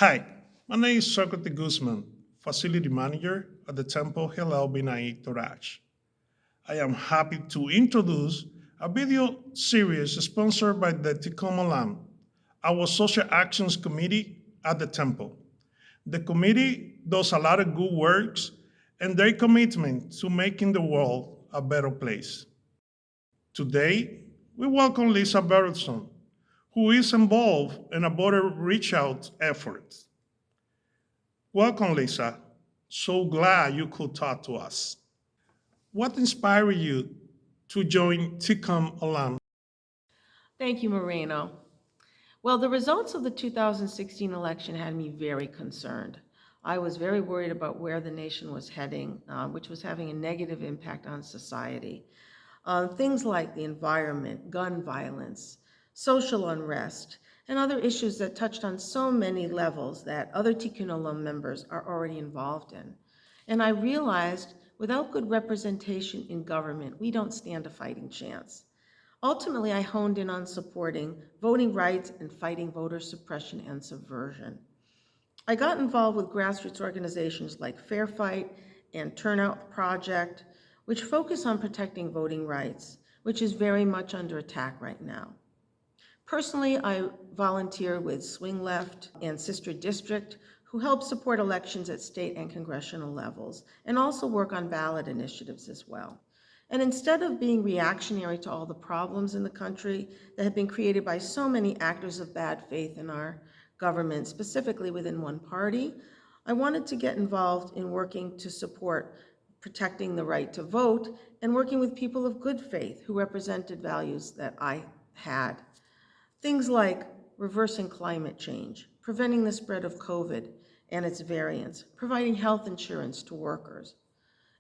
Hi, my name is Socrates Guzman, Facility Manager at the Temple Hillel Binai Torach. I am happy to introduce a video series sponsored by the Tikkun Olam, our social actions committee at the Temple. The committee does a lot of good works and their commitment to making the world a better place. Today, we welcome Lisa Bertson, who is involved in a border reach out effort. Welcome, Lisa. So glad you could talk to us. What inspired you to join Tikkun Olam? Thank you, Moreno. Well, the results of the 2016 election had me very concerned. I was very worried about where the nation was heading, which was having a negative impact on society. Things like the environment, gun violence, social unrest, and other issues that touched on so many levels that other Tikkun Olam members are already involved in. And I realized without good representation in government, we don't stand a fighting chance. Ultimately, I honed in on supporting voting rights and fighting voter suppression and subversion. I got involved with grassroots organizations like Fair Fight and Turnout Project, which focus on protecting voting rights, which is very much under attack right now. Personally, I volunteer with Swing Left and Sister District, who help support elections at state and congressional levels, and also work on ballot initiatives as well. And instead of being reactionary to all the problems in the country that have been created by so many actors of bad faith in our government, specifically within one party, I wanted to get involved in working to support protecting the right to vote and working with people of good faith who represented values that I had. Things like reversing climate change, preventing the spread of COVID and its variants, providing health insurance to workers.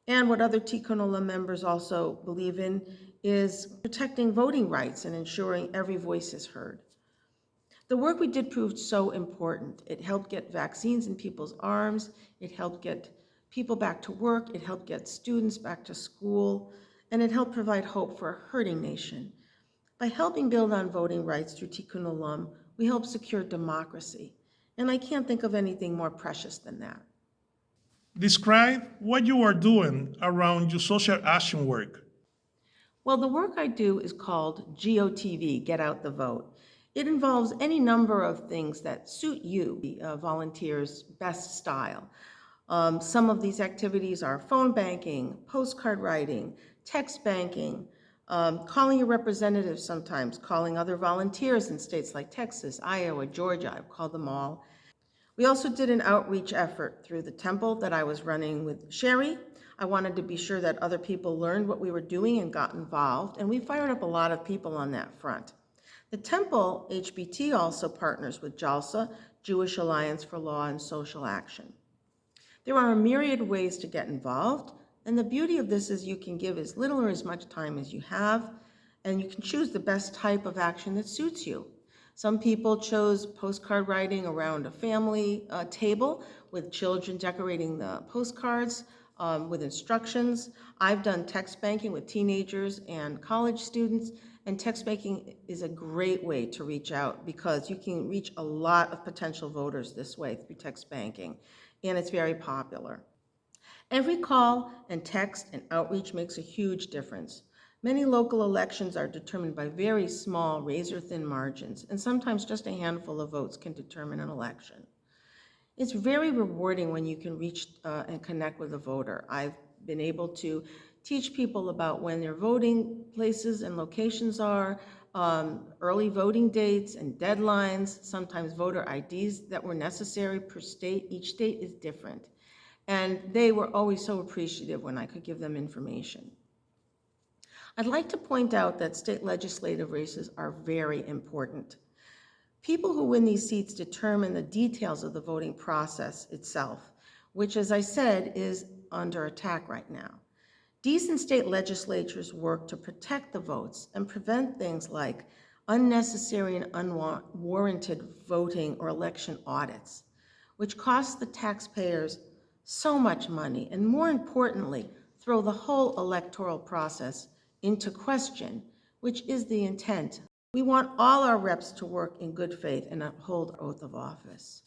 And what other Tikkun Olam members also believe in is protecting voting rights and ensuring every voice is heard. The work we did proved so important. It helped get vaccines in people's arms, it helped get people back to work, it helped get students back to school, and it helped provide hope for a hurting nation. By helping build on voting rights through Tikkun Olam, we help secure democracy. And I can't think of anything more precious than that. Describe what you are doing around your social action work. Well, the work I do is called GOTV, Get Out the Vote. It involves any number of things that suit you, the volunteer's best style. Some of these activities are phone banking, postcard writing, text banking, calling your representatives sometimes, calling other volunteers in states like Texas, Iowa, Georgia. I've called them all. We also did an outreach effort through the temple that I was running with Sherry. I wanted to be sure that other people learned what we were doing and got involved, and we fired up a lot of people on that front. The temple, HBT, also partners with JALSA, Jewish Alliance for Law and Social Action. There are a myriad of ways to get involved, and the beauty of this is you can give as little or as much time as you have, and you can choose the best type of action that suits you. Some people chose postcard writing around a family table with children decorating the postcards with instructions. I've done text banking with teenagers and college students, and text banking is a great way to reach out because you can reach a lot of potential voters this way through text banking, and it's very popular. Every call and text and outreach makes a huge difference. Many local elections are determined by very small, razor-thin margins, and sometimes just a handful of votes can determine an election. It's very rewarding when you can reach and connect with a voter. I've been able to teach people about when their voting places and locations are, early voting dates and deadlines, sometimes voter IDs that were necessary per state. Each state is different. And they were always so appreciative when I could give them information. I'd like to point out that state legislative races are very important. People who win these seats determine the details of the voting process itself, which, as I said, is under attack right now. Decent state legislatures work to protect the votes and prevent things like unnecessary and unwarranted voting or election audits, which cost the taxpayers so much money and, more importantly, throw the whole electoral process into question, which is the intent. We want all our reps to work in good faith and uphold oath of office.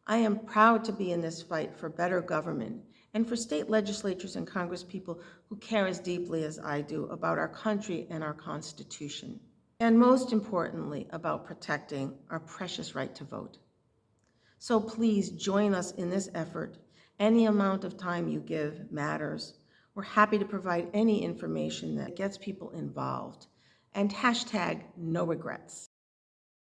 I am proud to be in this fight for better government and for state legislatures and congresspeople who care as deeply as I do about our country and our Constitution, and most importantly, about protecting our precious right to vote. So please join us in this effort. Any amount of time you give matters. We're happy to provide any information that gets people involved. And hashtag no regrets.